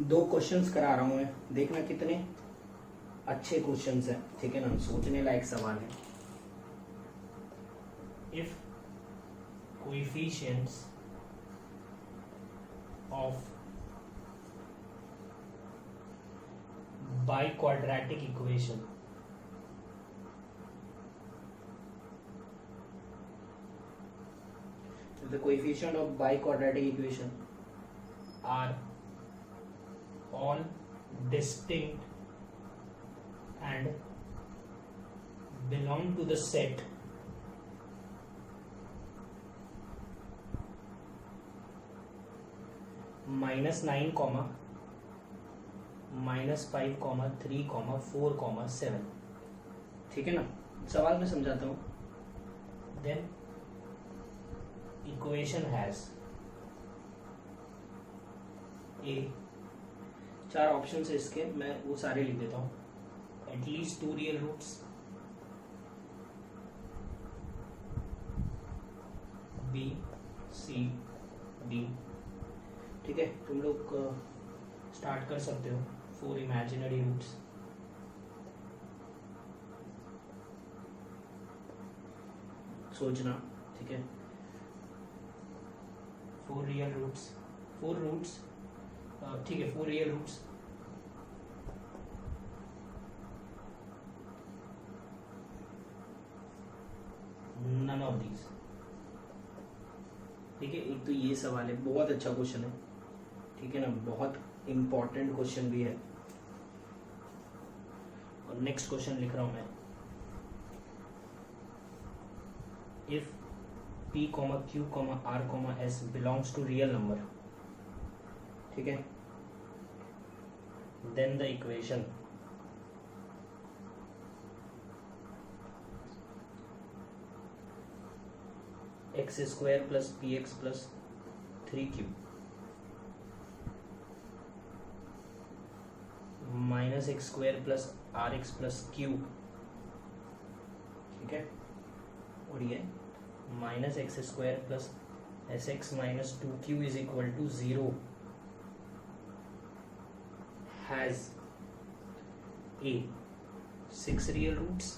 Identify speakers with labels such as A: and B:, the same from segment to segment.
A: दो क्वेश्चंस करा रहा हूं मैं, देखना कितने अच्छे क्वेश्चंस हैं, ठीक है ना, सोचने लायक सवाल है।
B: If coefficients of biquadratic equation
A: The coefficient of biquadratic equation
B: are all distinct and belong to the set -9, -5, 3, 4, 7,
A: ठीक है ना। सवाल मैं समझाता हूँ।
B: then equation has a
A: चार ऑप्शन है इसके, मैं वो सारे लिख देता हूँ।
B: at least 2 real roots, b, c, d,
A: ठीक है, तुम लोग
B: स्टार्ट कर सकते हो 4 imaginary roots,
A: सोचना, ठीक है।
B: 4 real roots, 4 roots, ठीक है 4 real roots, none of these,
A: ठीक है। एक तो ये सवाल है, बहुत अच्छा क्वेश्चन है, ठीक है ना, बहुत इम्पोर्टेंट क्वेश्चन भी है।
B: और नेक्स्ट क्वेश्चन लिख रहा हूं मैं, if p, q, r, s belongs to real number,
A: ठीक है,
B: then the equation x square plus px plus 3q minus x square plus rx plus q,
A: ठीक है।
B: और ये minus x square plus s x minus 2q is equal to 0 has a 6 real roots,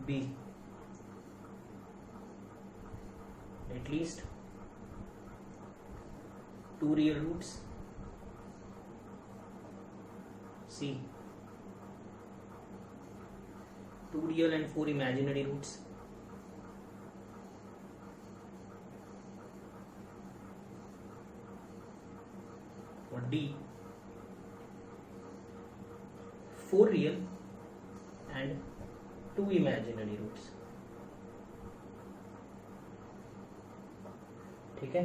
B: b at least 2 real roots, c 2 real and 4 imaginary roots, और d 4 real and 2 imaginary roots, ठीक है।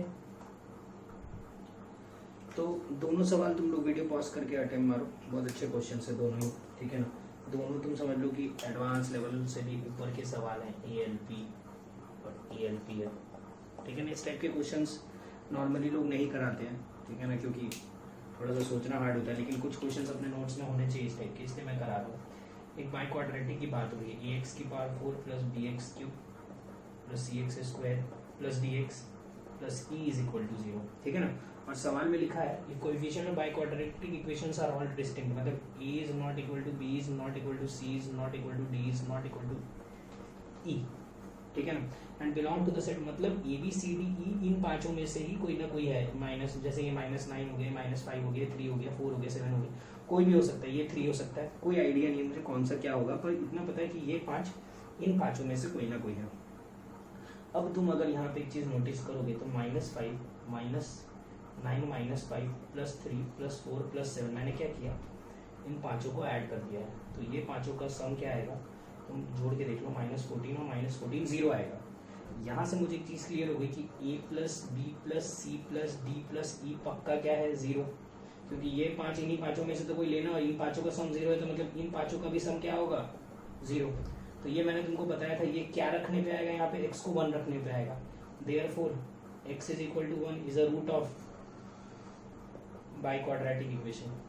A: तो दोनों सवाल तुम लोग वीडियो पॉज करके attempt मारो, बहुत अच्छे क्वेश्चन है दोनों ही, ठीक है ना। दोनों तुम समझ लो कि एडवांस लेवल से भी ऊपर के सवाल हैं, ELP और ELP है, ठीक है ना। इस टाइप के क्वेश्चंस नॉर्मली लोग नहीं कराते हैं, ठीक है ना, क्योंकि थोड़ा सा सोचना हार्ड होता है, लेकिन कुछ क्वेश्चंस अपने नोट्स में होने चाहिए इस टाइप के, इसलिए मैं करा रहा हूँ। एक बाई क्वाड्रेटिक की बात हो रही है, ax की power 4 plus bx cube plus cx square plus dx plus e is equal to 0, ठीक है ना। और सवाल में लिखा है
B: ये coefficient of biquadratic equations are all distinct, मतलब a is not equal to b is not equal to c is not equal to d is not equal to e, ठीक है ना। And belong to the set, मतलब a b c d e इन पांचों में से ही कोई ना कोई है, माइनस जैसे ये -9 हो गया, -5 हो गया, 3 हो गया, 4 हो गया, 7 हो गया, कोई भी हो सकता है, ये 3 हो सकता है, कोई आइडिया नहीं है मुझे कौन सा क्या होगा, पर इतना पता है कि ये 5 इन पांचों में से कोई ना कोई है। अब तुम अगर यहाँ पे एक चीज नोटिस करोगे तो -5 -9 -5 +3 +4 +7, मैंने क्या किया, इन पांचों को ऐड कर दिया है, तो ये पांचों का सम क्या आएगा, तुम जोड़ के देख लो, -14 और -14 0 आएगा। यहाँ से मुझे एक चीज क्लियर हो गई कि a plus B plus C plus D plus E पक्का क्या है 0, क्योंकि ये 5 इन्हीं पांचों में से तो कोई लेना, और इन पांचों का सम 0 है, तो मतलब इन पांचों का भी सम क्या होगा 0। तो ये मैंने तुमको बताया था, ये क्या रखने पे आएगा, यहाँ पे x को 1 रखने पे आएगा, therefore x is equal to 1 is a root of biquadratic equation.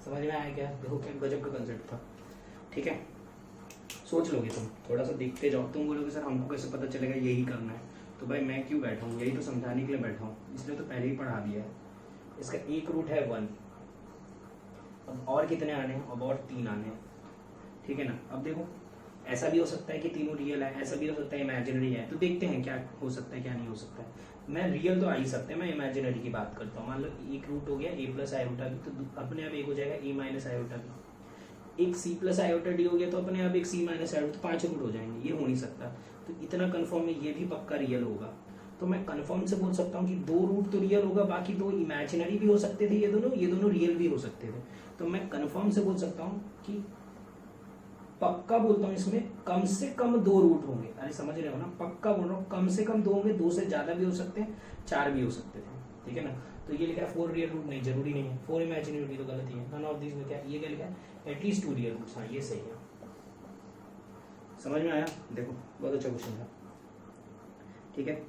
B: समझ में आया क्या?
A: देखो क्या गजब का कंसेप्ट था, ठीक है। सोच लोगे तुम, थोड़ा सा देखते जाओ, तुम बोलोगे सर हमको कैसे पता चलेगा यही करना है,
B: तो भाई मैं क्यों बैठा हूँ, यही तो समझाने के लिए बैठा हूँ, इसलिए तो पहले ही पढ़ा दिया है। इसका एक रूट है 1, अब और कितने आने हैं, अब और 3 आने हैं, ठीक है ना। अब देखो ऐसा भी हो सकता है कि तीनों रियल है, ऐसा भी हो सकता है इमेजिनरी है, तो देखते हैं क्या हो सकता है क्या नहीं हो सकता है। मैं रियल तो आ ही सकते हैं, मैं इमेजिनरी की बात करता हूँ। मान लो एक रूट हो गया a प्लस आयोटा भी, तो अपने आप एक हो जाएगा a माइनस आयोटा भी। एक c प्लस आयोटा डी हो गया तो अपने आप एक c माइनस आयोटा, तो 5 रूट हो जाएंगे, ये हो नहीं सकता। तो इतना कन्फर्म है ये भी पक्का रियल होगा। तो मैं कन्फर्म से बोल सकता हूँ कि 2 रूट तो रियल होगा, बाकी 2 इमेजिनरी भी हो सकते थे, ये दोनों रियल भी हो सकते थे। तो मैं कन्फर्म से बोल सकता हूँ कि पक्का बोलता हूँ इसमें कम से कम 2 रूट होंगे। अरे समझ रहे हो ना, पक्का बोल रहा हूँ, कम से कम 2 होंगे, 2 से ज्यादा भी हो सकते हैं, 4 भी हो सकते थे, ठीक है ना। तो ये लिखा है 4 रियल रूट, नहीं जरूरी नहीं है, 4 इमेजिनरी रूट, तो गलत ही है। नन ऑफ दिस में क्या, ये क्या लिखा है, एटलीस्ट 2 रियल रूट्स, हाँ ये सही है। समझ में आया, देखो बहुत अच्छा क्वेश्चन था, ठीक है।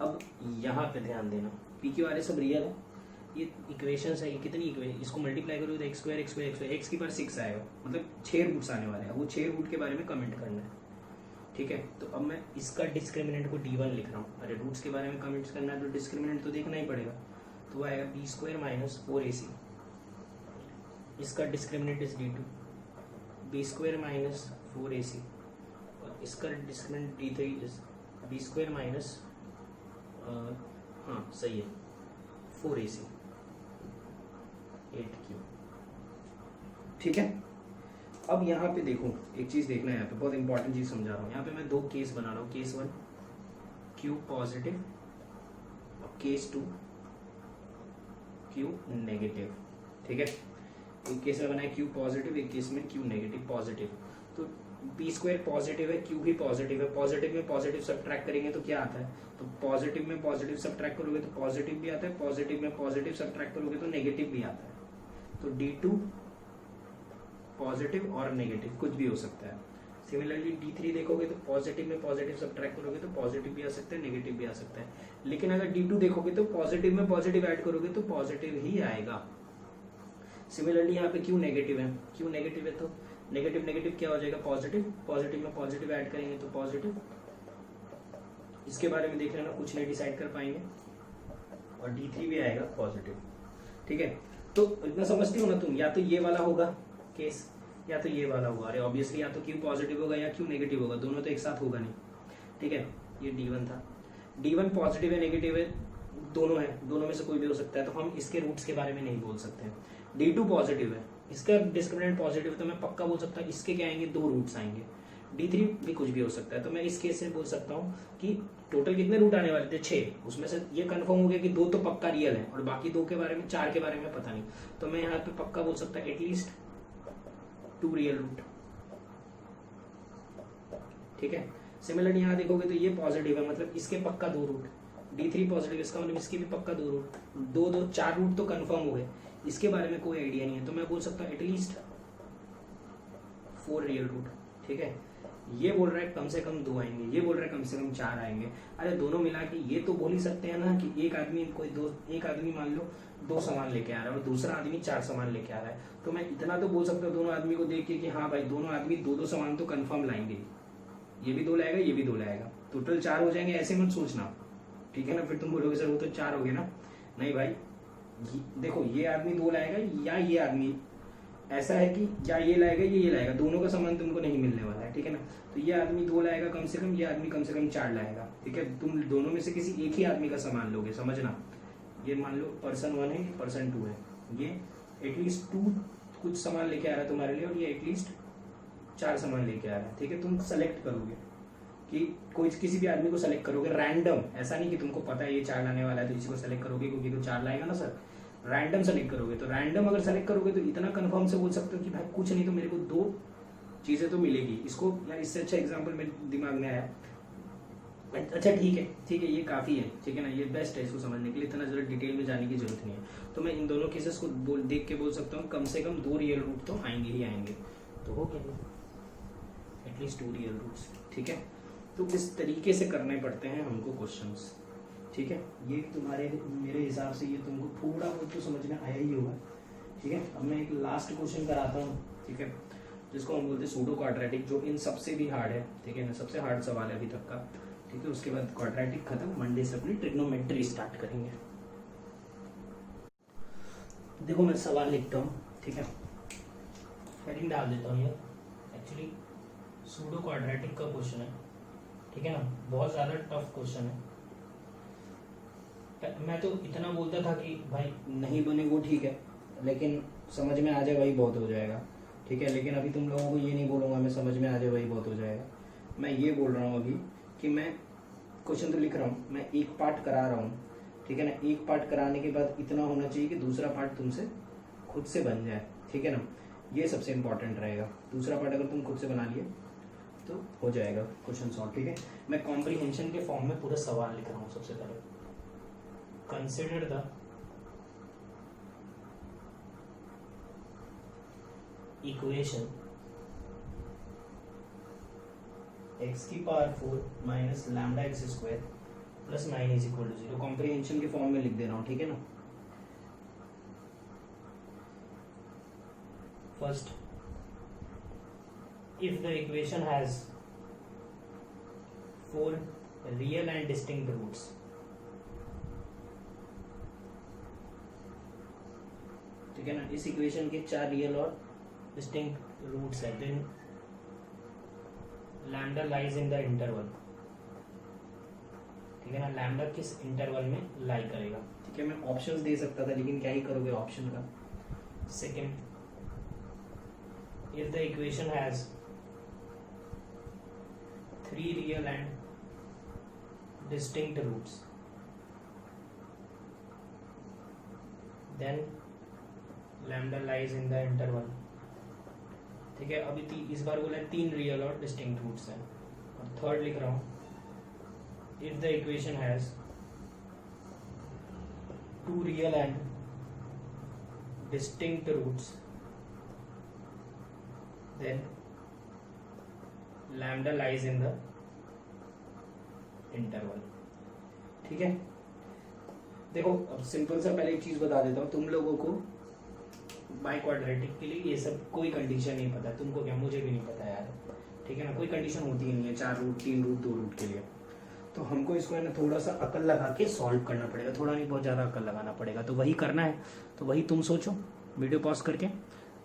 B: अब यहाँ पे ध्यान देना, पी क्यू आर एस सब रियल है, ये इक्वेशंस है, ये कितनी इक्वेशन, इसको मल्टीप्लाई करोगे तो एक्स स्क्वायर एक्स की पावर 6 आएगा, मतलब 6 रूट्स आने वाले हैं। वो 6 रूट के बारे में कमेंट करना है, ठीक है। तो अब मैं इसका डिस्क्रिमिनेंट को d1 लिख रहा हूँ। अरे रूट्स के बारे में कमेंट्स करना है तो डिस्क्रिमिनेंट तो देखना ही पड़ेगा, तो वो आएगा बी स्क्वायर माइनस 4ac। इसका discriminant is d2, B square minus 4ac, और इसका discriminant d3 is B square minus, हाँ सही है, 4ac 8q, ठीक है। अब यहाँ पे देखो एक चीज देखना है, यहाँ पे बहुत इंपॉर्टेंट चीज समझा रहा हूँ। यहाँ पे मैं 2 केस बना रहा हूँ, केस 1 q पॉजिटिव और केस 2 q नेगेटिव, ठीक है। एक केस में बनाया q पॉजिटिव, एक केस में q नेगेटिव पॉजिटिव। तो p स्क्वायर पॉजिटिव है, q भी पॉजिटिव है, पॉजिटिव में पॉजिटिव सब्ट्रैक्ट करेंगे तो क्या आता है, तो पॉजिटिव में पॉजिटिव सब्ट्रैक्ट करोगे तो पॉजिटिव भी आता है, पॉजिटिव में पॉजिटिव सब्ट्रैक्ट करोगे तो नेगेटिव भी आता है। तो d2 पॉजिटिव और नेगेटिव कुछ भी हो सकता है। सिमिलरली d3 देखोगे तो पॉजिटिव में पॉजिटिव सब्ट्रैक्ट करोगे तो पॉजिटिव भी आ सकता है, नेगेटिव भी आ सकता है। लेकिन अगर d2 देखोगे तो पॉजिटिव में पॉजिटिव ऐड करोगे तो पॉजिटिव ही आएगा। सिमिलरली यहाँ पे q नेगेटिव है, q नेगेटिव है तो नेगेटिव नेगेटिव क्या हो जाएगा, पॉजिटिव, पॉजिटिव में पॉजिटिव ऐड करेंगे तो पॉजिटिव। इसके बारे में देख लेना, कुछ नहीं डिसाइड कर पाएंगे, और d3 भी आएगा पॉजिटिव, ठीक है। तो इतना समझते हो ना तुम, या तो ये वाला होगा केस या तो ये वाला होगा। अरे ऑब्वियसली या तो q पॉजिटिव होगा या q नेगेटिव होगा, दोनों तो एक साथ होगा नहीं, ठीक है। ये d1 था, d1 पॉजिटिव है नेगेटिव है, दोनों है, दोनों में से कोई भी हो सकता है, तो हम इसके रूट्स के बारे में नहीं बोल सकते हैं। d2 पॉजिटिव है, इसका डिस्क्रिमिनेंट पॉजिटिव है, तो मैं पक्का बोल सकता हूँ इसके क्या आएंगे, 2 रूट्स आएंगे। d3 भी कुछ भी हो सकता है, तो मैं इस केस से बोल सकता हूँ कि टोटल कितने रूट आने वाले थे, 6, उसमें से ये कंफर्म हो गया कि 2 तो पक्का रियल है, और बाकी 2 के बारे में, 4 के बारे में पता नहीं। तो मैं यहाँ पे पक्का बोल सकता है एटलीस्ट 2 रियल रूट, ठीक है। सिमिलरली यहाँ देखोगे तो ये पॉजिटिव है, मतलब इसके पक्का 2 रूट, d3 पॉजिटिव, इसका मतलब इसके भी पक्का 2 रूट, 2 4 रूट तो कंफर्म हो गए। इसके बारे में कोई आइडिया नहीं है, तो मैं बोल सकता हूँ एटलीस्ट 4 रियल रूट, ठीक है। ये बोल रहा है कम से कम 2 आएंगे, ये बोल रहा है कम से कम 4 आएंगे। अरे दोनों मिला के ये तो बोल ही सकते हैं ना कि एक आदमी मान लो 2 सामान लेके आ रहा है और दूसरा आदमी 4 सामान लेके आ रहा है, तो मैं इतना तो बोल सकता हूँ दोनों आदमी को देख के कि हाँ भाई दोनों आदमी 2 सामान तो कंफर्म लाएंगे, ये भी 2 लाएगा, ये भी 2 लाएगा, टोटल 4 हो जाएंगे। ऐसे मत सोचना, ठीक है ना, फिर तुम बोलोगे सर वो तो 4 हो गए ना। नहीं भाई, देखो ये आदमी 2 लाएगा या ये आदमी, ऐसा है कि या ये लाएगा ये लाएगा, दोनों का सामान तुमको नहीं मिलने वाला है, ठीक है ना। तो ये आदमी 2 लाएगा कम से कम, ये आदमी कम से कम 4 लाएगा, ठीक है। तुम दोनों में से किसी एक ही आदमी का सामान लोगे, समझना। ये मान लो पर्सन 1 है, पर्सन 2 है, ये एटलीस्ट 2 कुछ सामान लेके आ रहा है तुम्हारे लिए, और ये एटलीस्ट 4 सामान लेके आ रहा है, ठीक है। तुम सेलेक्ट करोगे कि कोई किसी भी आदमी को सेलेक्ट करोगे रैंडम, ऐसा नहीं कि तुमको पता है ये 4 लाने वाला है तो इसी को सेलेक्ट करोगे क्योंकि तो 4 लाएगा ना सर, रैंडम सेलेक्ट करोगे। तो रैंडम अगर सेलेक्ट करोगे तो इतना कंफर्म से बोल सकते हो कि भाई कुछ नहीं तो मेरे को 2 चीजें तो मिलेगी। इसको यार इससे अच्छा एग्जांपल मेरे दिमाग में आया, अच्छा ठीक है ये काफी है, ठीक है ना, ये बेस्ट है इसको समझने के लिए, इतना जरा डिटेल में जाने की जरूरत नहीं है। तो मैं इन दोनों केसेस को देख के बोल सकता हूँ कम से कम 2 रियल रूट तो आएंगे ही आएंगे, तो हो गया एटलीस्ट 2 रियल रूट्स, ठीक है। तो इस तरीके से करने पड़ते हैं हमको क्वेश्चंस, ठीक है। ये तुम्हारे मेरे हिसाब से ये तुमको थोड़ा बहुत तो समझ में आया ही होगा, ठीक है। अब मैं एक लास्ट क्वेश्चन कराता हूँ, ठीक है, जिसको हम बोलते हैं सूडो क्वाड्रेटिक, जो इन सबसे भी हार्ड है, ठीक है ना, सबसे हार्ड सवाल है अभी तक का। ठीक है, उसके बाद क्वाड्रेटिक खत्म, मंडे से अपनी ट्रिग्नोमेट्री स्टार्ट करेंगे। देखो मैं सवाल लिखता हूँ, ठीक है, हेडिंग डाल देता हूँ। ये एक्चुअली सूडो क्वाड्रेटिक का क्वेश्चन है, ठीक है ना, बहुत ज़्यादा टफ क्वेश्चन है। मैं तो इतना बोलता था कि भाई नहीं बने वो ठीक है, लेकिन समझ में आ जाए वही बहुत हो जाएगा, ठीक है। लेकिन अभी तुम लोगों को ये नहीं बोलूँगा मैं समझ में आ जाए वही बहुत हो जाएगा। मैं ये बोल रहा हूँ अभी कि मैं क्वेश्चन तो लिख रहा हूँ, मैं एक पार्ट करा रहा हूँ, ठीक है ना। एक पार्ट कराने के बाद इतना होना चाहिए कि दूसरा पार्ट तुमसे खुद से बन जाए, ठीक है ना। ये सबसे इम्पोर्टेंट रहेगा। दूसरा पार्ट अगर तुम खुद से बना लिए तो हो जाएगा क्वेश्चन सॉल्व, ठीक है। मैं कॉम्प्रीहेंशन के फॉर्म में पूरा सवाल लिख रहा हूँ। सबसे पहले कंसिडर द इक्वेशन x की power 4 minus lambda x square plus 9 is equal to 0। Comprehension के फॉर्म में लिख दे रहा हूँ, ठीक है ना। First, if the equation has 4 real and distinct roots, ठीक है ना, इस इक्वेशन के 4 रियल और डिस्टिंक्ट रूट्स है, then lambda lies in the interval, ठीक है ना। लैम्डा किस इंटरवल में लाई करेगा, ठीक है। मैं ऑप्शंस दे सकता था लेकिन क्या ही करोगे ऑप्शन का। Second, if the equation has 3 real and distinct roots, then lambda lies in the interval, ठीक है। अभी इस बार बोला 3 रियल और डिस्टिंक्ट रूट्स हैं। और थर्ड लिख रहा हूँ, if the equation has 2 real and distinct roots, then lambda lies in the interval, ठीक है। देखो अब सिंपल सा पहले एक चीज बता देता हूँ, तुम लोगों को बाई क्वाड्रेटिक के लिए ये सब कोई कंडीशन नहीं पता। तुमको क्या, मुझे भी नहीं पता यार, ठीक है ना। कोई कंडीशन होती ही नहीं है 4 रूट 3 रूट 2 रूट के लिए। तो हमको इसको है ना थोड़ा सा अकल लगा के सॉल्व करना पड़ेगा, थोड़ा नहीं बहुत ज़्यादा अकल लगाना पड़ेगा। तो वही करना है, तो वही तुम सोचो वीडियो पॉज करके,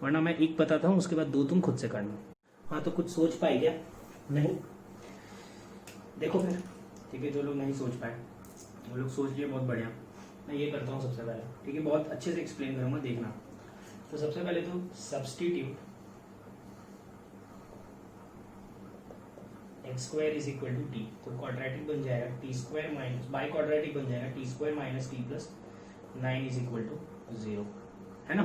B: वरना मैं एक बताता हूँ उसके बाद 2 तुम खुद से करना। हाँ तो कुछ सोच पाए क्या? नहीं, देखो फिर, ठीक है। जो लोग नहीं सोच पाए वो लोग सोच लिए, बहुत बढ़िया। मैं ये करता हूँ सबसे पहले, ठीक है, बहुत अच्छे से एक्सप्लेन करूँगा, देखना। तो सबसे पहले तो substitute x square is equal to T, तो क्वाड्रेटिक बन जाएगा T square minus, biquadratic बन जाएगा T square minus T plus 9 is equal to 0, है ना।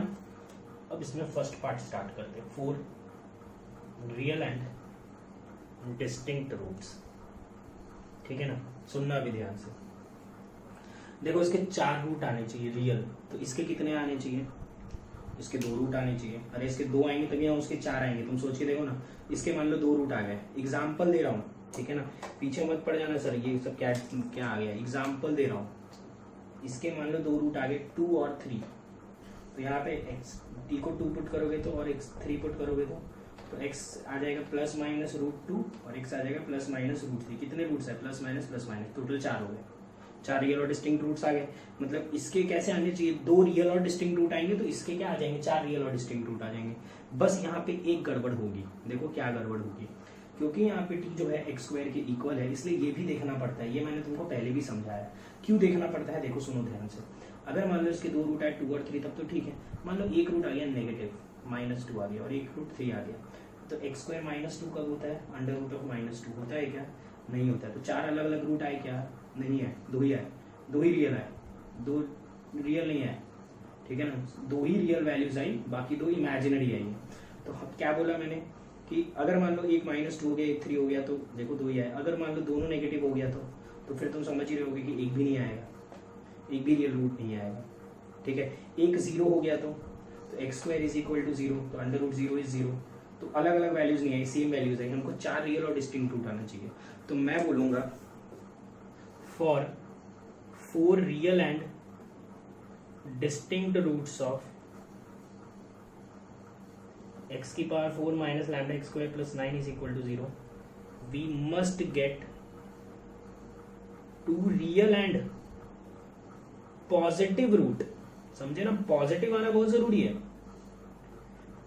B: अब इसमें फर्स्ट पार्ट स्टार्ट करते हैं। 4 रियल एंड डिस्टिंक्ट रूट्स, ठीक है ना। सुनना भी ध्यान से, देखो इसके 4 रूट आने चाहिए रियल, तो इसके कितने आने चाहिए? इसके 2 रूट आने चाहिए। अरे इसके 2 आएंगे तभी यहाँ उसके 4 आएंगे। तुम सोच के देखो ना, इसके मान लो 2 रूट आ गए, एग्जाम्पल दे रहा हूँ, ठीक है ना। पीछे मत पड़ जाना सर ये सब क्या क्या आ गया, एग्जाम्पल दे रहा हूँ। इसके मान लो 2 रूट आ गए 2 और 3, तो यहाँ पे एक्स टी को 2 पुट करोगे तो और एक्स 3 पुट करोगे तो एक्स आ जाएगा प्लस माइनस रूट 2 और एक्स आ जाएगा प्लस माइनस रूट 3। कितने रूट्स है? प्लस माइनस, टोटल 4 हो गए। 4 रियल और डिस्टिंक्ट रूट्स आ गए। मतलब इसके कैसे आने चाहिए? 2 रियल और डिस्टिंक्ट रूट आएंगे, तो इसके क्या आ जाएंगे? 4 रियल और डिस्टिंक्ट रूट आ जाएंगे। बस यहाँ पे एक गड़बड़ होगी। देखो क्या गड़बड़ होगी, क्योंकि यहाँ पे टी जो है एक्स स्क्वायर के इक्वल है, इसलिए ये भी देखना पड़ता है। ये मैंने तुमको पहले भी समझाया क्यों देखना पड़ता है। देखो सुनो ध्यान से, अगर मान लो इसके 2 रूट आए 2 और 3 तब तो ठीक है। मान लो एक रूट आ गया नेगेटिव -2 आ गया और एक रूट 3 आ गया, तो एक्स स्क्वायर -2 कब होता है? अंडर रूट ऑफ -2 होता है क्या? नहीं होता है। तो 4 अलग अलग रूट आए क्या? नहीं है, 2 ही आए, 2 ही रियल आए, 2 रियल नहीं आए, ठीक है ना। 2 ही रियल वैल्यूज आई, बाकी 2 इमेजिनरी आई। तो क्या बोला मैंने कि अगर मान लो एक -2 हो गया, एक 3 हो गया, तो देखो 2 ही आए। अगर मान लो दोनों नेगेटिव हो गया तो फिर तुम समझ ही रहोगे कि एक भी नहीं आएगा, एक भी रियल रूट नहीं आएगा, ठीक है। एक 0 हो गया तो x square is equal to 0, तो अंडर रूट 0 इज 0। तो अलग अलग वैल्यूज नहीं आई, सेम वैल्यूज आई। हमको 4 रियल और डिस्टिंक्ट रूट आना चाहिए। तो मैं बोलूंगा for 4 real and distinct roots of x की power 4 minus lambda x square plus 9 is equal to 0, we must get to real and positive root, समझे ना, पॉजिटिव आना बहुत जरूरी है,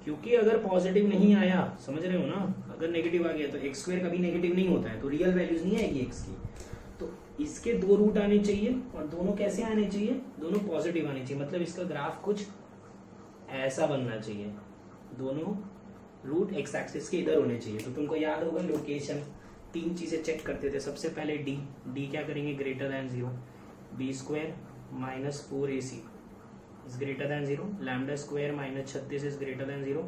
B: क्योंकि अगर पॉजिटिव नहीं आया, समझ रहे हो ना, अगर नेगेटिव आ गया तो एक्स स्क्वायर कभी नेगेटिव नहीं होता है, तो रियल वैल्यूज नहीं आएगी एक्स की। तो इसके दो रूट आने चाहिए, और दोनों कैसे आने चाहिए, दोनों पॉजिटिव आने चाहिए, मतलब इसका ग्राफ कुछ ऐसा बनना चाहिए, दोनों रूट एक्स एक्सिस के इधर होने चाहिए। तो तुमको याद होगा लोकेशन, तीन चीजें चेक करते थे, सबसे पहले डी क्या करेंगे, greater than 0, B square minus 4ac is greater than 0, lambda square minus 36 is greater than 0,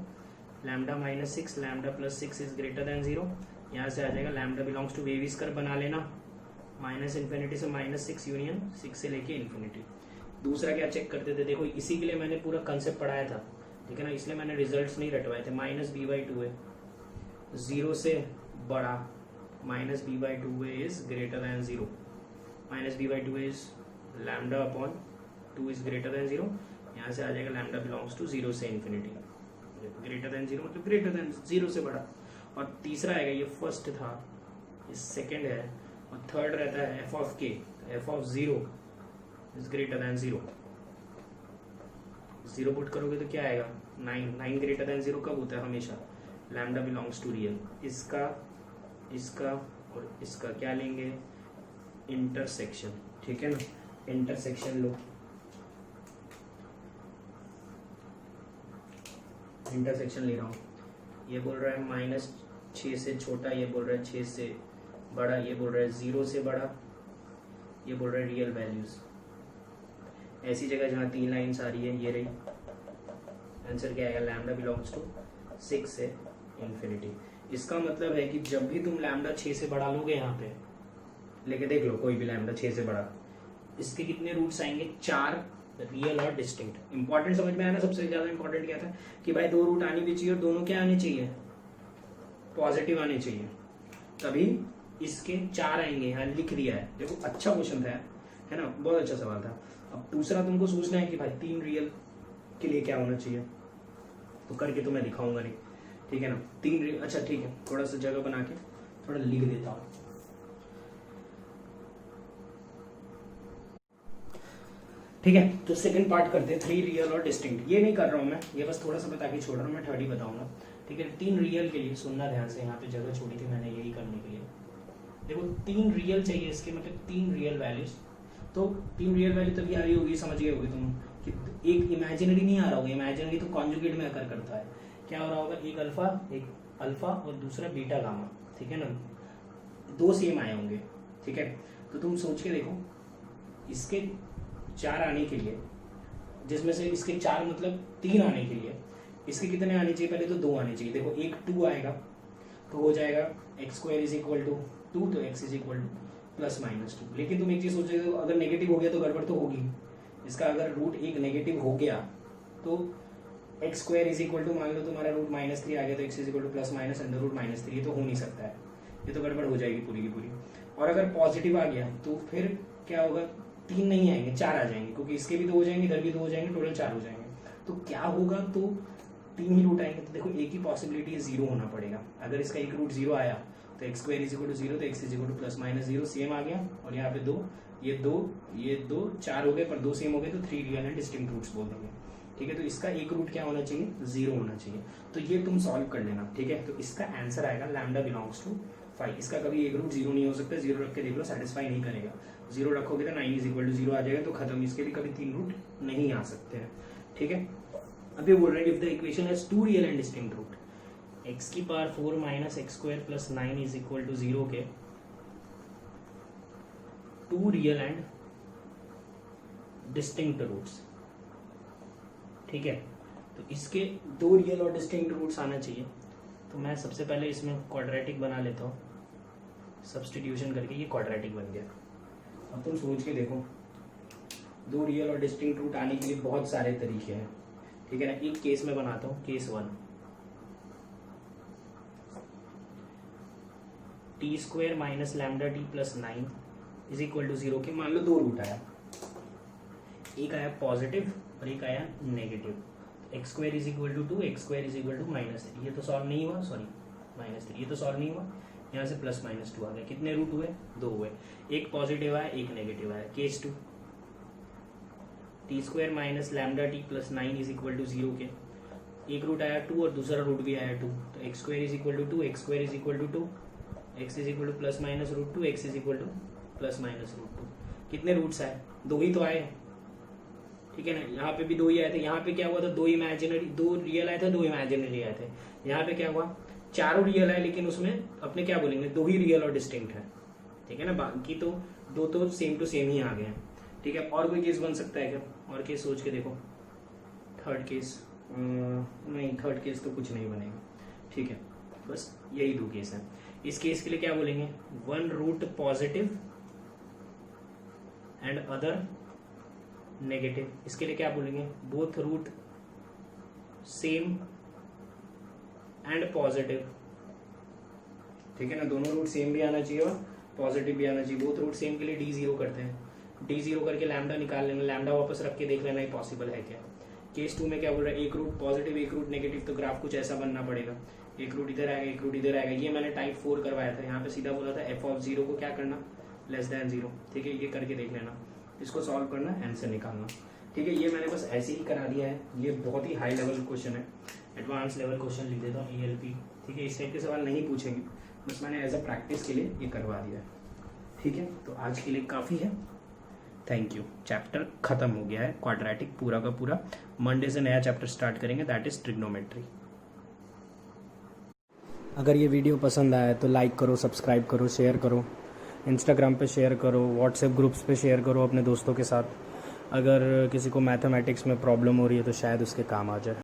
B: lambda minus 6 lambda plus 6 is greater than 0। यहाँ से आ जाएगा लैम्डा बिलोंग्स टू वेव स्क्वायर बना लेना, माइनस इन्फिनिटी से -6 यूनियन 6 से लेके इन्फिनिटी। दूसरा क्या चेक करते थे, देखो इसी के लिए मैंने पूरा कंसेप्ट पढ़ाया था, ठीक है ना, इसलिए मैंने रिजल्ट्स नहीं रटवाए थे। -b/2 है 0 से बड़ा, -b/2 is greater than 0, -b/2 is lambda upon 2 is greater than 0। यहाँ से आ जाएगा लैम्डा बिलोंग्स टू 0 से इन्फिनिटी, ग्रेटर देन 0 मतलब ग्रेटर देन 0 से बड़ा। और तीसरा आएगा, ये फर्स्ट था, ये सेकंड है, और थर्ड रहता है f of k, f of 0 is greater than 0। 0 put करोगे तो क्या आएगा, 9 ग्रेटर देन 0 कब होता है, हमेशा, लैम्डा बिलोंग्स टू रियल। इसका और इसका क्या लेंगे, इंटरसेक्शन, ठीक है ना, इंटरसेक्शन लो, इंटरसेक्शन ले रहा हूँ, ये बोल रहा है -6 से छोटा, ये बोल रहा है 6 से बड़ा, ये बोल रहा है 0 से बड़ा, ये बोल रहा है रियल वैल्यूज। ऐसी जगह जहाँ 3 लाइन्स आ रही है, ये रही, आंसर क्या आएगा, लैम्डा बिलोंग्स टू 6 से इन्फिनिटी। इसका मतलब है कि जब भी तुम लैम्डा 6 से बड़ा लोगे, यहाँ पे लेके देख लो कोई भी लैम्डा 6 से बड़ा, इसके कितने रूट्स आएंगे, 4 रियल और डिस्टिंक्ट। इंपॉर्टेंट समझ में आया ना, सबसे ज्यादा इंपॉर्टेंट क्या था कि भाई 2 रूट आनी भी चाहिए और दोनों क्या आने चाहिए, पॉजिटिव आने चाहिए, तभी इसके 4 आएंगे। यहाँ लिख दिया है, देखो अच्छा क्वेश्चन था, है ना, बहुत अच्छा सवाल था। अब दूसरा तुमको सोचना है कि भाई 3 रियल के लिए क्या होना चाहिए, तो करके तो मैं दिखाऊंगा नहीं, ठीक है ना, 3 रियल, अच्छा ठीक है, थोड़ा सा जगह बना के थोड़ा लिख देता हूँ। ठीक है, तो सेकंड पार्ट करते हैं, 3 रियल और डिस्टिंक्ट। ये नहीं कर रहा हूँ मैं, ये बस थोड़ा सा बता के छोड़ रहा हूँ, मैं थर्ड ही बताऊंगा, ठीक है। 3 रियल के लिए सुनना ध्यान से, यहाँ पे जगह छोड़ी थी मैंने यही करने के लिए। देखो 3 रियल चाहिए, इसके मतलब 3 रियल वैल्यूज। तो 3 रियल वैल्यू तभी आ रही होगी, समझ गए होगी तुम, कि एक इमेजिनरी नहीं आ रहा होगा, इमेजिनरी तो कॉन्जुगेट में आकर करता है। क्या हो रहा होगा, एक अल्फा और दूसरा बीटा गामा, ठीक है ना, 2 सेम आए होंगे, ठीक है। तो तुम सोच के देखो, इसके 4 आने के लिए, जिसमें से इसके 4 मतलब 3 आने के लिए इसके कितने आने चाहिए, पहले तो 2 आने चाहिए। देखो एक 2 आएगा तो हो जाएगा x square is equal to 2, तो x इज इक्वल टू +-2। लेकिन तुम एक चीज सोचो, अगर नेगेटिव हो गया तो गड़बड़ तो होगी, इसका अगर रूट एक नेगेटिव हो गया तो x square is equal to, मान लो तुम्हारा रूट -3 आ गया, तो x इज इक्वल टू ±√-3, ये तो हो नहीं सकता है, ये तो गड़बड़ हो जाएगी पूरी की पूरी। और अगर पॉजिटिव आ गया तो फिर क्या होगा, 3 नहीं आएंगे, 4 आ जाएंगे, क्योंकि इसके भी 2 हो जाएंगे, इधर भी 2 हो जाएंगे, टोटल 4 हो जाएंगे। तो क्या होगा, तो 3 ही रूट आएंगे। तो देखो एक ही पॉसिबिलिटी है, 0 होना पड़ेगा। अगर इसका एक रूट 0 आया तो x square is equal to 0, तो x is equal to ±0 same आ गया, और यहाँ पे 2, ये 2 4 हो गए, पर 2 सेम हो गए, तो 3 रियल एंड डिस्टिंक्ट रूट्स बोल देंगे, ठीक है। तो इसका एक रूट क्या होना चाहिए, 0 होना चाहिए। तो ये तुम सॉल्व कर लेना, ठीक है। तो इसका आंसर आएगा लैम्डा बिलोंग्स टू 5। इसका कभी एक रूट 0 नहीं हो सकता, 0 रख के देख लो, सेटिस्फाई नहीं करेगा। 0 रखोगे तो 9 इज इक्वल टू 0 आ जाएगा, तो खत्म, इसके भी कभी 3 रूट नहीं आ सकते हैं, ठीक है। अभी बोल रहे हैं, if the equation has 2 real and distinct root, x⁴ - x² + 9 is equal to 0 के 2 रियल एंड डिस्टिंक्ट रूट्स, ठीक है। तो इसके 2 रियल और डिस्टिंक्ट रूट्स आना चाहिए। तो मैं सबसे पहले इसमें क्वाड्रेटिक बना लेता हूँ, सब्स्टिट्यूशन करके ये क्वाड्रेटिक बन गया। अब तुम सोच के देखो, 2 रियल और डिस्टिंक्ट रूट आने के लिए बहुत सारे तरीके हैं, ठीक है ना। एक केस में बनाता हूँ, case 1, t² - λt + 9 is equal to 0 के, मान लो 2 रूट आया, एक आया पॉजिटिव और एक आया negative. x² is equal to 2, x² is equal to -3, ये तो सॉल्व नहीं हुआ, सॉरी -3, ये तो सॉल्व नहीं हुआ। यहाँ से प्लस माइनस 2 आ गया। कितने रूट हुए? 2 हुए। एक पॉजिटिव आया, एक नेगेटिव आया। Case 2, T square minus lambda T plus 9 is equal to 0 के एक रूट आया 2 और दूसरा रूट भी आया 2, तो x square is equal to 2, x square is equal to 2, x is equal to plus minus root 2, x is equal to plus minus root 2। कितने roots आए? 2 ही तो आए, ठीक है ना। यहाँ पे भी 2 ही आए थे। यहाँ पे क्या हुआ था? 2 इमेजिनरी, 2 रियल आए थे, 2 इमेजिनरी आए थे। यहाँ पे क्या हुआ? 4 रियल आए, लेकिन उसमें अपने क्या बोलेंगे, 2 ही रियल और डिस्टिंक्ट है, ठीक है ना। बाकी तो 2 तो सेम टू सेम ही आ गए हैं, ठीक है। और कोई केस बन सकता है क्या? और केस सोच के देखो। थर्ड केस नहीं, थर्ड केस तो कुछ नहीं बनेगा, ठीक है। बस यही 2 केस हैं। इस केस के लिए क्या बोलेंगे? 1 root positive and other negative. इसके लिए क्या बोलेंगे? Both root same and positive, ठीक है ना। दोनों रूट सेम भी आना चाहिए और पॉजिटिव भी आना चाहिए। बोथ रूट सेम के लिए d0 करते हैं, d0 करके लैम्डा निकाल लेना, लैम्डा वापस रख के देख लेना ये पॉसिबल है क्या। केस 2 में क्या बोल रहा है? एक रूट पॉजिटिव, एक रूट नेगेटिव, तो ग्राफ कुछ ऐसा बनना पड़ेगा। एक रूट इधर आएगा, एक रूट इधर आएगा। ये मैंने टाइप 4 करवाया था। यहाँ पे सीधा बोला था f ऑफ 0 को क्या करना? लेस देन 0, ठीक है। ये करके देख लेना, इसको सॉल्व करना, आंसर निकालना, ठीक है। ये मैंने बस ऐसे ही करा दिया है। ये बहुत ही हाई लेवल क्वेश्चन है, एडवांस लेवल क्वेश्चन लिख देता हूँ ELP, ठीक है। इस टाइप के सवाल नहीं पूछेंगे, बस मैंने एज अ प्रैक्टिस के लिए ये करवा दिया है, ठीक है। तो आज के लिए काफ़ी है, थैंक यू। चैप्टर खत्म हो गया है क्वाड्रेटिक पूरा का पूरा। मंडे से नया चैप्टर स्टार्ट करेंगे, दैट इज ट्रिग्नोमेट्री।
A: अगर ये वीडियो पसंद आया तो लाइक करो, सब्सक्राइब करो, शेयर करो, इंस्टाग्राम पे शेयर करो, व्हाट्सएप ग्रुप्स पे शेयर करो अपने दोस्तों के साथ। अगर किसी को मैथमेटिक्स में प्रॉब्लम हो रही है तो शायद उसके काम आ जाए।